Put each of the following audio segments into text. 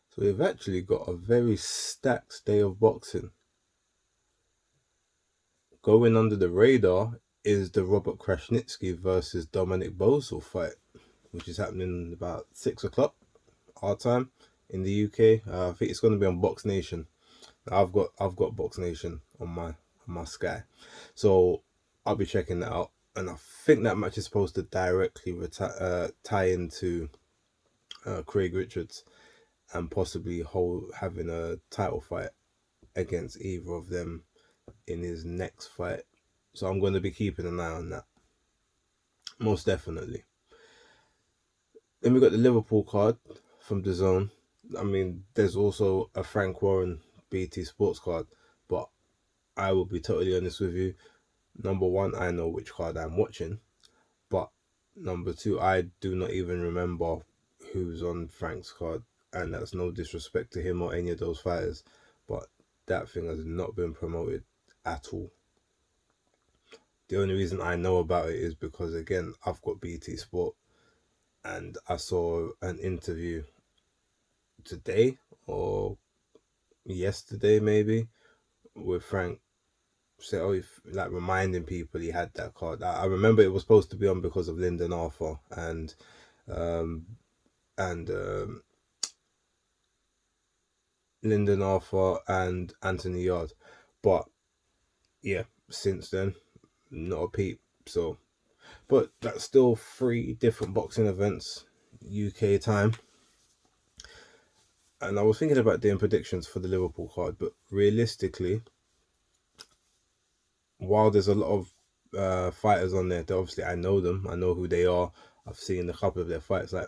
So we've actually got a very stacked day of boxing. Going under the radar is the Robert Krasnitsky versus Dominic Boesel fight, which is happening about 6 o'clock our time in the UK. I think it's going to be on Box Nation. I've got Box Nation on my Sky, so I'll be checking that out. And I think that match is supposed to directly tie into Craig Richards and possibly having a title fight against either of them in his next fight. So I'm going to be keeping an eye on that, most definitely. Then we got the Liverpool card from the Zone. I mean, there's also a Frank Warren BT Sports card, but I will be totally honest with you. Number one, I know which card I'm watching, but number two, I do not even remember who's on Frank's card, and that's no disrespect to him or any of those fighters, but that thing has not been promoted at all. The only reason I know about it is because, again, I've got BT Sport, and I saw an interview today or yesterday maybe with Frank say, oh, if, like reminding people he had that card. I remember it was supposed to be on because of Lyndon Arthur um, and Lyndon Arthur and Anthony Yard, but yeah, since then not a peep. So, but that's still 3 different boxing events UK time. And I was thinking about doing predictions for the Liverpool card, but realistically, while there's a lot of fighters on there, obviously I know them, I know who they are. I've seen a couple of their fights. Like,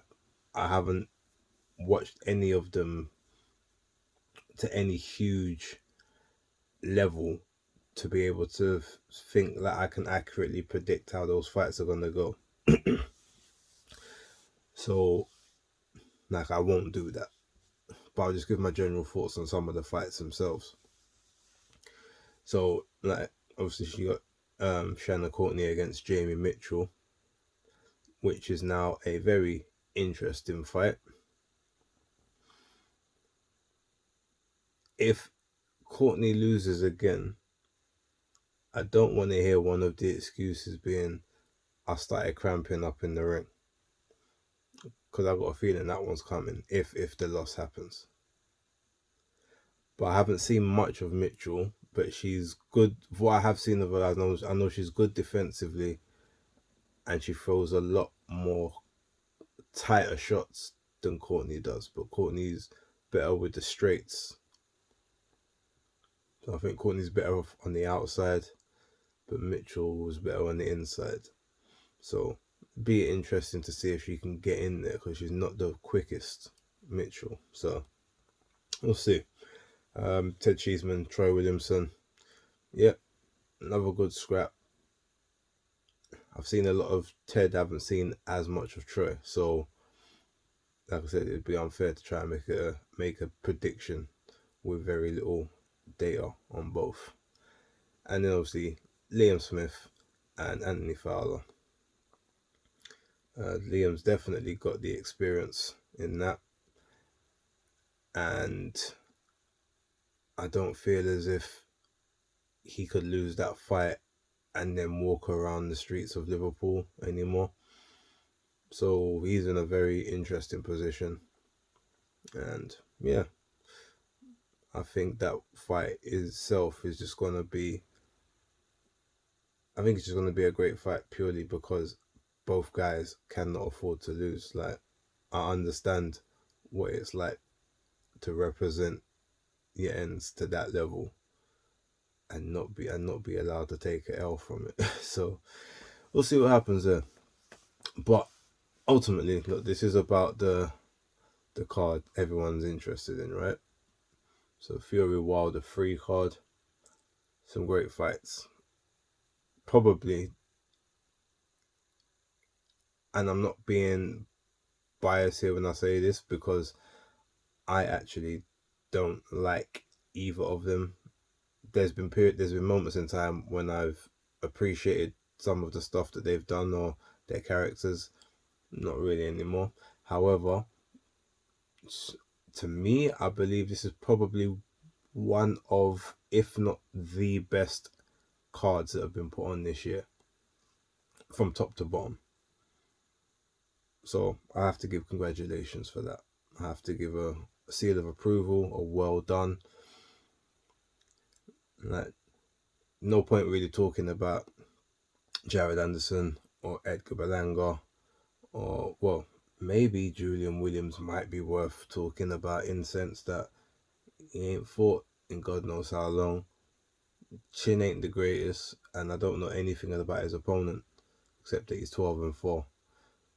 I haven't watched any of them to any huge level to be able to think that I can accurately predict how those fights are gonna go. So, like, I won't do that, but I'll just give my general thoughts on some of the fights themselves. So, like, obviously she got Shannon Courtney against Jamie Mitchell, which is now a very interesting fight. If Courtney loses again, I don't want to hear one of the excuses being, I started cramping up in the ring, because I've got a feeling that one's coming if the loss happens. But I haven't seen much of Mitchell, but she's good. What I have seen of her, I know she's good defensively, and she throws a lot more tighter shots than Courtney does. But Courtney's better with the straights. So I think Courtney's better off on the outside, but Mitchell was better on the inside. So be interesting to see if she can get in there, because she's not the quickest, Mitchell. So we'll see. Ted Cheeseman, Troy Williamson. Yep, another good scrap. I've seen a lot of Ted, I haven't seen as much of Troy. So, like I said, it'd be unfair to try and make a prediction with very little data on both. And then obviously Liam Smith and Anthony Fowler. Liam's definitely got the experience in that, and I don't feel as if he could lose that fight and then walk around the streets of Liverpool anymore. So he's in a very interesting position, and yeah, I think that fight itself is just gonna be. I think it's just gonna be a great fight purely because both guys cannot afford to lose. Like, I understand what it's like to represent your ends to that level and not be allowed to take an L from it. So we'll see what happens there. But ultimately, look, this is about the card everyone's interested in, right? So Fury Wilder 3 card, some great fights. Probably, and I'm not being biased here when I say this, because I actually don't like either of them. There's been moments in time when I've appreciated some of the stuff that they've done or their characters. Not really anymore. However, to me, I believe this is probably one of, if not the best cards that have been put on this year from top to bottom. So I have to give congratulations for that. I have to give a seal of approval, a well done. Like, no point really talking about Jared Anderson or Edgar Belanga, or, well, maybe Julian Williams might be worth talking about, in the sense that he ain't fought in God knows how long. Chin ain't the greatest, and I don't know anything about his opponent except that he's 12-4.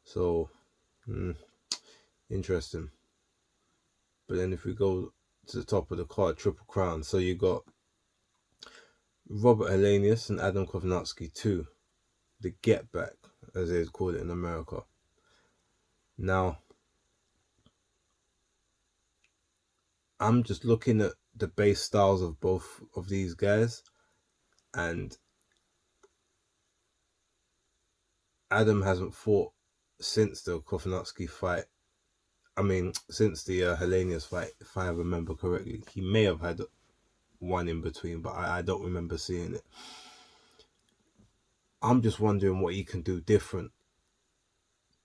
So, interesting. But then if we go to the top of the card, Triple Crown. So you got Robert Helenius and Adam Kownacki 2, the Get Back, as they call it in America. Now, I'm just looking at the base styles of both of these guys, and Adam hasn't fought since the Kownacki fight. I mean, since the Helenius fight, if I remember correctly. He may have had one in between, but I don't remember seeing it. I'm just wondering what he can do different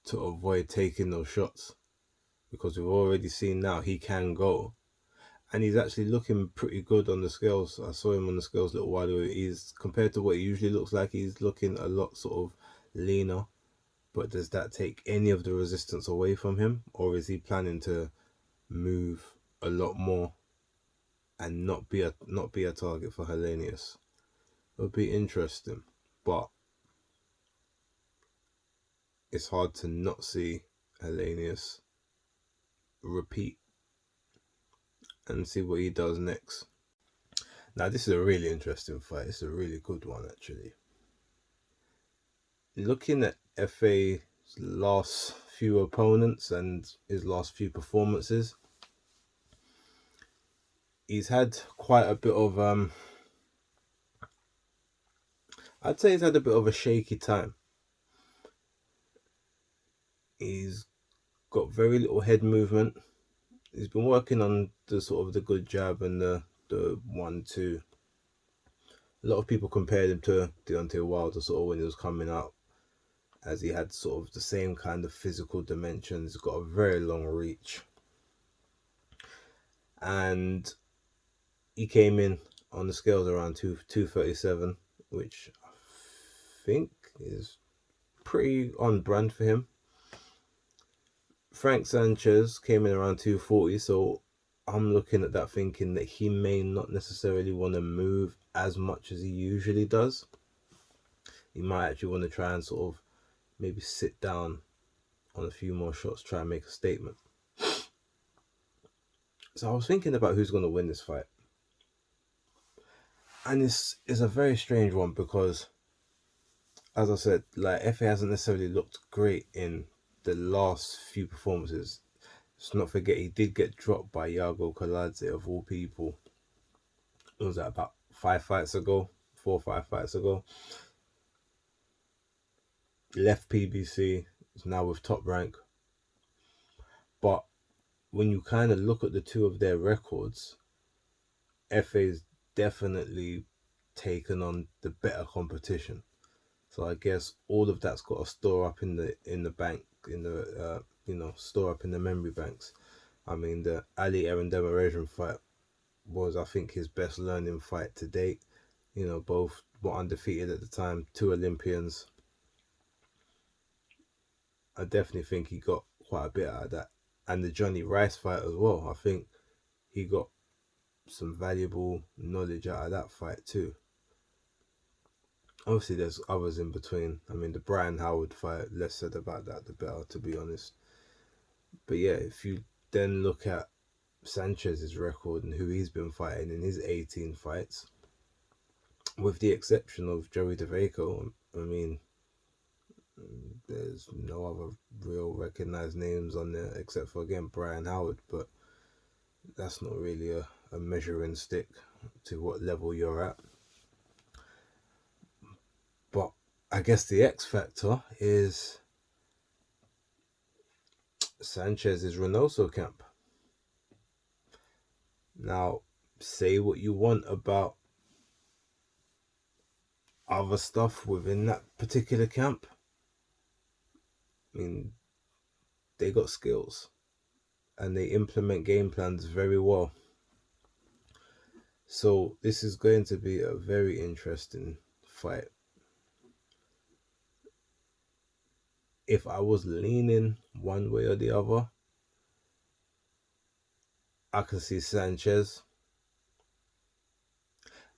to avoid taking those shots, because we've already seen now he can go, and he's actually looking pretty good on the scales. I saw him on the scales a little while ago. He's, compared to what he usually looks like, he's looking a lot sort of leaner. But does that take any of the resistance away from him, or is he planning to move a lot more and not be a target for Helenius? It would be interesting, but it's hard to not see Helenius repeat and see what he does next. Now, this is a really interesting fight. It's a really good one, actually. Looking at FA's last few opponents and his last few performances, he's had quite a bit of I'd say he's had a bit of a shaky time. He's got very little head movement. He's been working on the sort of the good jab and the 1-2. A lot of people compared him to Deontay Wilder sort of when he was coming out, as he had sort of the same kind of physical dimensions. He's got a very long reach, and he came in on the scales around 237, which I think is pretty on brand for him. Frank Sanchez came in around 240, so I'm looking at that thinking that he may not necessarily want to move as much as he usually does. He might actually want to try and sort of maybe sit down on a few more shots, try and make a statement. So I was thinking about who's going to win this fight. And it's a very strange one, because, as I said, like, FA hasn't necessarily looked great in the last few performances. Let's not forget, he did get dropped by Yago Kaladze, of all people. What was that, about 4 or 5 fights ago? Left PBC, is now with Top Rank. But when you kind of look at the two of their records, FA's definitely taken on the better competition. So I guess all of that's got to store up in the bank, in the store up in the memory banks. I mean, the Ali Erendemirejan fight was, I think, his best learning fight to date. Both were undefeated at the time, 2 Olympians. I definitely think he got quite a bit out of that. And the Johnny Rice fight as well. I think he got some valuable knowledge out of that fight too. Obviously, there's others in between. I mean, the Brian Howard fight, less said about that, the better, to be honest. But yeah, if you then look at Sanchez's record and who he's been fighting in his 18 fights, with the exception of Joey DeVaco, I mean, there's no other real recognized names on there except for, again, Brian Howard, but that's not really a measuring stick to what level you're at. But I guess the X factor is Sanchez's Reynoso camp. Now, say what you want about other stuff within that particular camp. I mean, they got skills and they implement game plans very well. So this is going to be a very interesting fight. If I was leaning one way or the other, I can see Sanchez.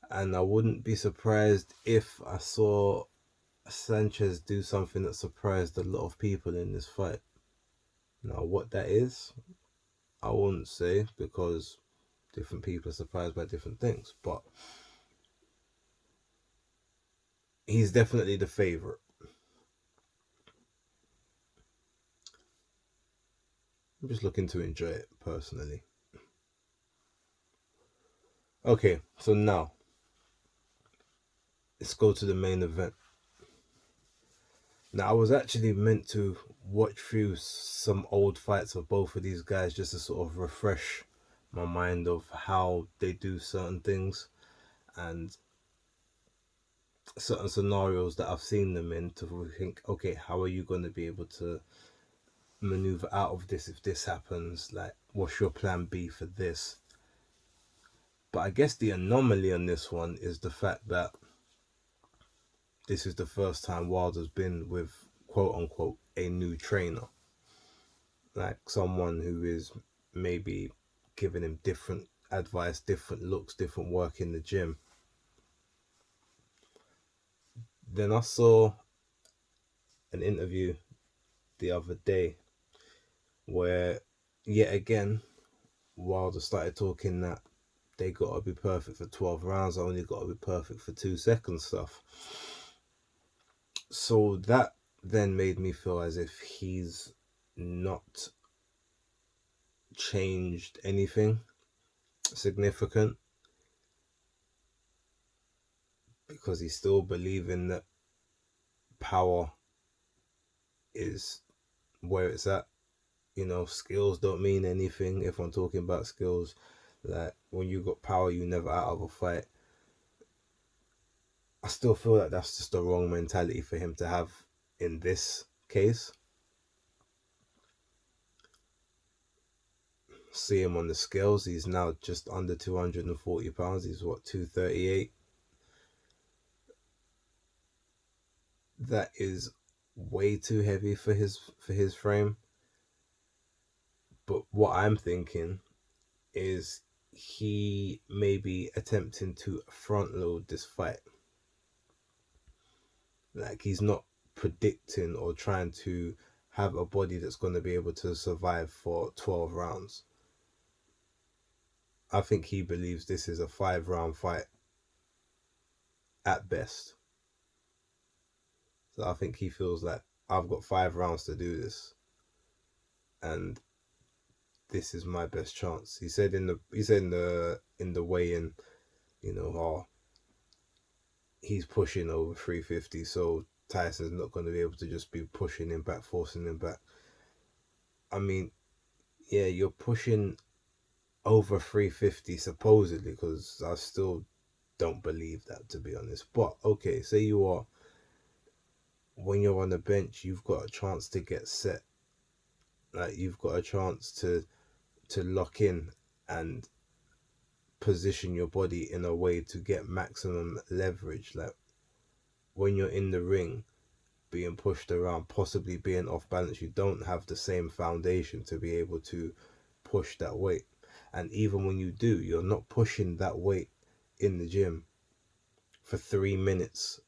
And I wouldn't be surprised if I saw Sanchez do something that surprised a lot of people in this fight. Now, what that is, I wouldn't say, because different people are surprised by different things. But he's definitely the favorite. I'm just looking to enjoy it personally. Okay, so now let's go to the main event. Now, I was actually meant to watch through some old fights of both of these guys just to sort of refresh my mind of how they do certain things and certain scenarios that I've seen them in, to think, okay, how are you going to be able to maneuver out of this if this happens? Like, what's your plan B for this? But I guess the anomaly on this one is the fact that this is the first time Wilder's been with, quote unquote, a new trainer. Like someone who is maybe giving him different advice, different looks, different work in the gym. Then I saw an interview the other day where, yet again, Wilder started talking that they got to be perfect for 12 rounds, only got to be perfect for 2 seconds stuff. So that then made me feel as if he's not changed anything significant, because he's still believing that power is where it's at. You know, skills don't mean anything. If I'm talking about skills, like when you got power, you never out of a fight. I still feel like that's just the wrong mentality for him to have in this case. See him on the scales, he's now just under 240 pounds. He's what, 238? That is way too heavy for his frame. But what I'm thinking is he may be attempting to front load this fight. Like, he's not predicting or trying to have a body that's going to be able to survive for 12 rounds. I think he believes this is a 5-round fight at best. So I think he feels like, I've got 5 rounds to do this, and this is my best chance. He said in the weigh-in, you know, oh, he's pushing over 350, so Tyson's not going to be able to just be pushing him back, forcing him back. I mean, yeah, you're pushing over 350 supposedly, because I still don't believe that, to be honest. But okay, say you are. When you're on the bench, you've got a chance to get set. Like, you've got a chance to lock in and position your body in a way to get maximum leverage. Like, when you're in the ring being pushed around, possibly being off balance, you don't have the same foundation to be able to push that weight. And even when you do, you're not pushing that weight in the gym for 3 minutes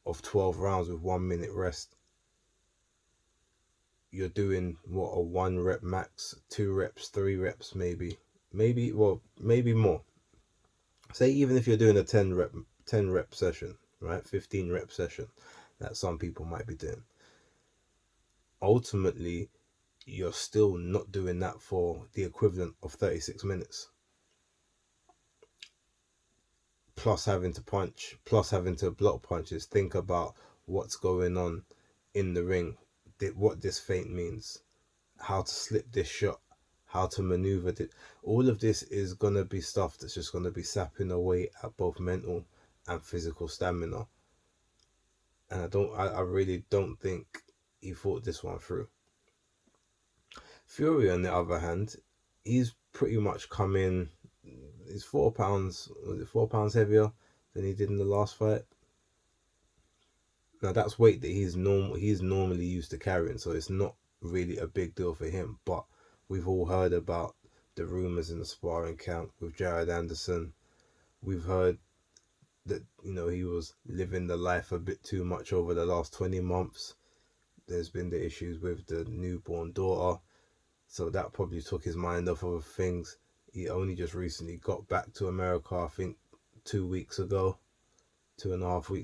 of 12 rounds with 1 minute rest. You're doing what, a 1 rep max, 2 reps, 3 reps, maybe more. Say even if you're doing a 10 rep session, right? 15 rep session that some people might be doing. Ultimately, you're still not doing that for the equivalent of 36 minutes. Plus having to punch, plus having to block punches. Think about what's going on in the ring, what this feint means, how to slip this shot, how to maneuver it. All of this is going to be stuff that's just going to be sapping away at both mental and physical stamina. And I really don't think he thought this one through. Fury, on the other hand, he's pretty much come in. He's 4 pounds. Was it 4 pounds heavier than he did in the last fight? Now that's weight that he's normally used to carrying, so it's not really a big deal for him. But we've all heard about the rumors in the sparring camp with Jared Anderson. We've heard that he was living the life a bit too much over the last 20 months. There's been the issues with the newborn daughter, so that probably took his mind off of things. He only just recently got back to America, I think 2.5 weeks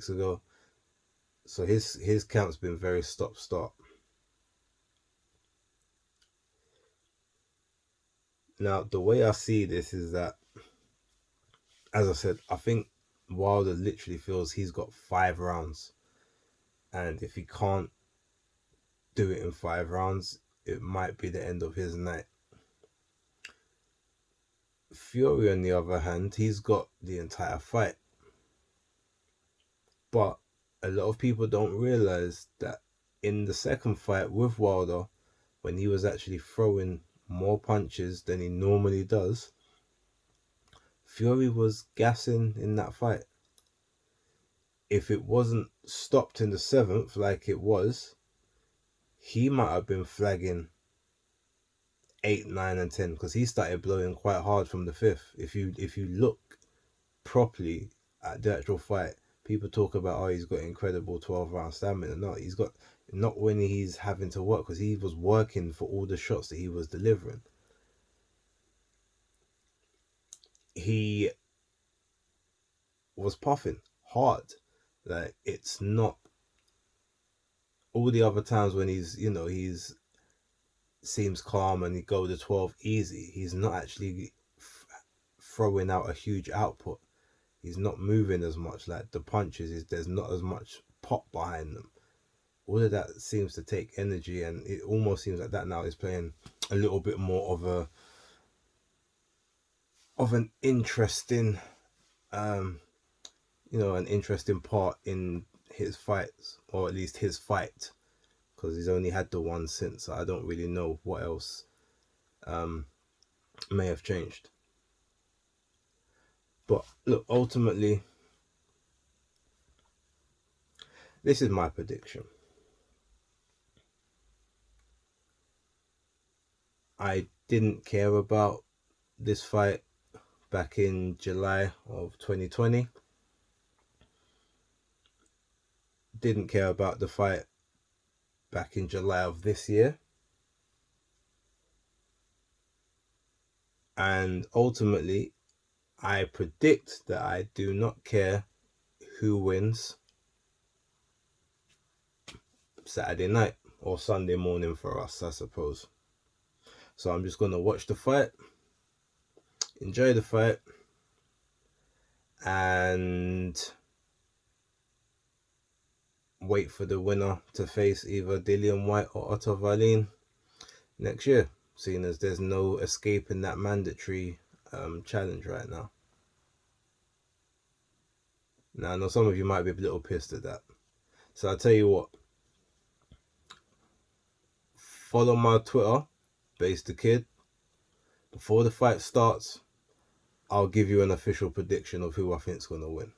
ago. So his camp's been very stop-start. Now, the way I see this is that, as I said, I think Wilder literally feels he's got 5 rounds. And if he can't do it in 5 rounds, it might be the end of his night. Fury, on the other hand, he's got the entire fight. But a lot of people don't realize that in the second fight with Wilder, when he was actually throwing more punches than he normally does, Fury was gassing in that fight. If it wasn't stopped in the 7th like it was, he might have been flagging 8, 9, and 10, because he started blowing quite hard from the 5th. If you look properly at the actual fight, people talk about, he's got incredible 12-round stamina. No, he's got, not when he's having to work, because he was working for all the shots that he was delivering. He was puffing hard. Like, it's not all the other times when he's seems calm and he go to 12 easy. He's not actually throwing out a huge output. He's not moving as much. Like, the punches, there's not as much pop behind them. All of that seems to take energy, and it almost seems like that now is playing a little bit more of an interesting an interesting part in his fights, or at least his fight, because he's only had the one since. So I don't really know what else may have changed. But look, ultimately, this is my prediction. I didn't care about this fight back in July of 2020. Didn't care about the fight back in July of this year. And ultimately, I predict that I do not care who wins Saturday night or Sunday morning for us, I suppose. So I'm just going to watch the fight, enjoy the fight, and wait for the winner to face either Dillian Whyte or Otto Wallin next year, seeing as there's no escaping that mandatory challenge right now. Now, I know some of you might be a little pissed at that. So I'll tell you what. Follow my Twitter, Base the Kid. Before the fight starts, I'll give you an official prediction of who I think is going to win.